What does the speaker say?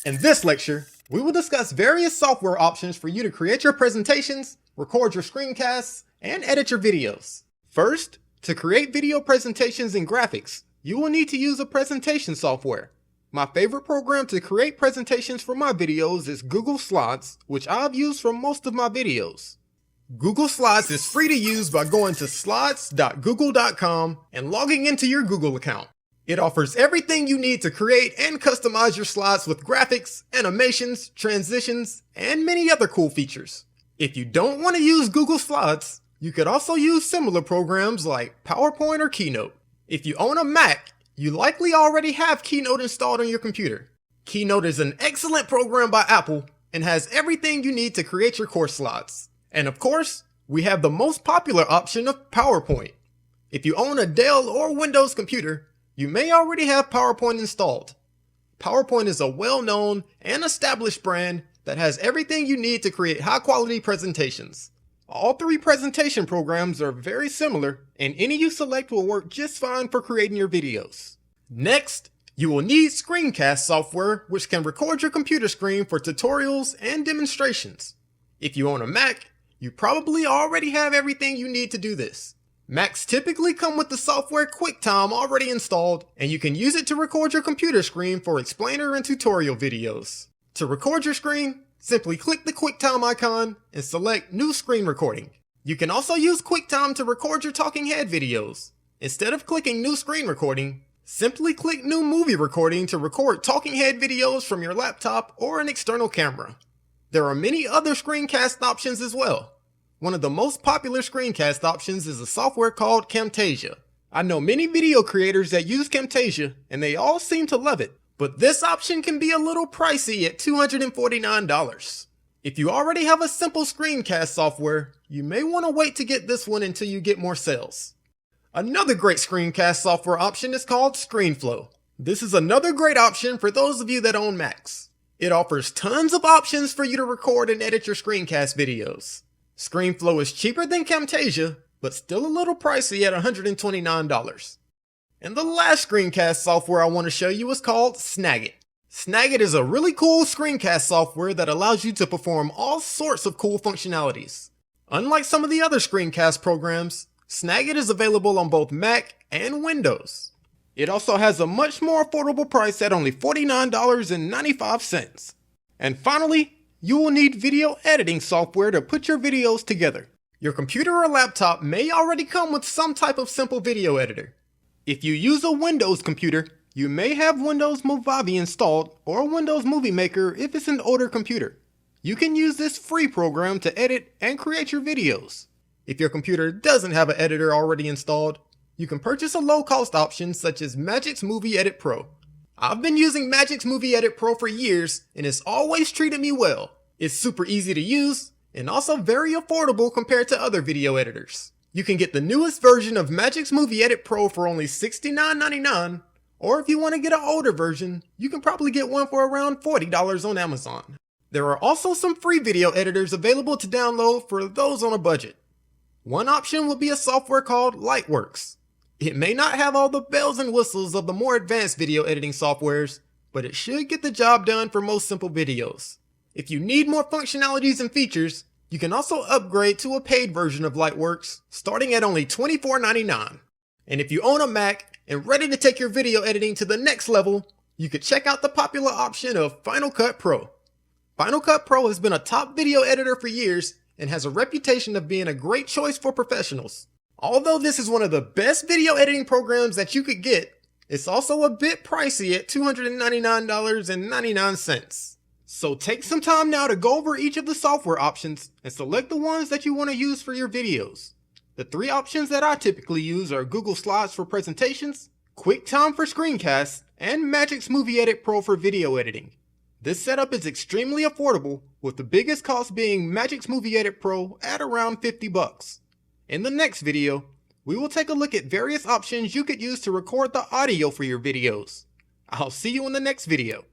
In this lecture, we will discuss various software options for you to create your presentations, record your screencasts, and edit your videos. First, to create video presentations and graphics, you will need to use a presentation software. My favorite program to create presentations for my videos is Google Slides, which I've used for most of my videos. Google Slides is free to use by going to slides.google.com and logging into your Google account. It offers everything you need to create and customize your slides with graphics, animations, transitions, and many other cool features. If you don't want to use Google Slides, you could also use similar programs like PowerPoint or Keynote. If you own a Mac, you likely already have Keynote installed on your computer. Keynote is an excellent program by Apple and has everything you need to create your course slides. And of course, we have the most popular option of PowerPoint. If you own a Dell or Windows computer, you may already have PowerPoint installed. PowerPoint is a well-known and established brand that has everything you need to create high-quality presentations. All three presentation programs are very similar, and any you select will work just fine for creating your videos. Next, you will need screencast software, which can record your computer screen for tutorials and demonstrations. If you own a Mac, you probably already have everything you need to do this. Macs typically come with the software QuickTime already installed, and you can use it to record your computer screen for explainer and tutorial videos. To record your screen, simply click the QuickTime icon and select New Screen Recording. You can also use QuickTime to record your talking head videos. Instead of clicking New Screen Recording, simply click New Movie Recording to record talking head videos from your laptop or an external camera. There are many other screencast options as well. One of the most popular screencast options is a software called Camtasia. I know many video creators that use Camtasia, and they all seem to love it, but this option can be a little pricey at $249. If you already have a simple screencast software, you may want to wait to get this one until you get more sales. Another great screencast software option is called ScreenFlow. This is another great option for those of you that own Macs. It offers tons of options for you to record and edit your screencast videos. ScreenFlow is cheaper than Camtasia, but still a little pricey at $129. And the last screencast software I want to show you is called Snagit. Snagit is a really cool screencast software that allows you to perform all sorts of cool functionalities. Unlike some of the other screencast programs, Snagit is available on both Mac and Windows. It also has a much more affordable price at only $49.95. And finally, you will need video editing software to put your videos together. Your computer or laptop may already come with some type of simple video editor. If you use a Windows computer, you may have Windows Movavi installed or Windows Movie Maker if it's an older computer. You can use this free program to edit and create your videos. If your computer doesn't have an editor already installed, you can purchase a low-cost option such as Magic's Movie Edit Pro. I've been using Magic's Movie Edit Pro for years, and it's always treated me well. It's super easy to use, and also very affordable compared to other video editors. You can get the newest version of Magic's Movie Edit Pro for only $69.99, or if you want to get an older version, you can probably get one for around $40 on Amazon. There are also some free video editors available to download for those on a budget. One option will be a software called Lightworks. It may not have all the bells and whistles of the more advanced video editing softwares, but it should get the job done for most simple videos. If you need more functionalities and features, you can also upgrade to a paid version of Lightworks, starting at only $24.99. And if you own a Mac and ready to take your video editing to the next level, you could check out the popular option of Final Cut Pro. Final Cut Pro has been a top video editor for years and has a reputation of being a great choice for professionals. Although this is one of the best video editing programs that you could get, it's also a bit pricey at $299.99. So take some time now to go over each of the software options and select the ones that you want to use for your videos. The three options that I typically use are Google Slides for presentations, QuickTime for screencasts, and Magic's Movie Edit Pro for video editing. This setup is extremely affordable, with the biggest cost being Magic's Movie Edit Pro at around $50. In the next video, we will take a look at various options you could use to record the audio for your videos. I'll see you in the next video.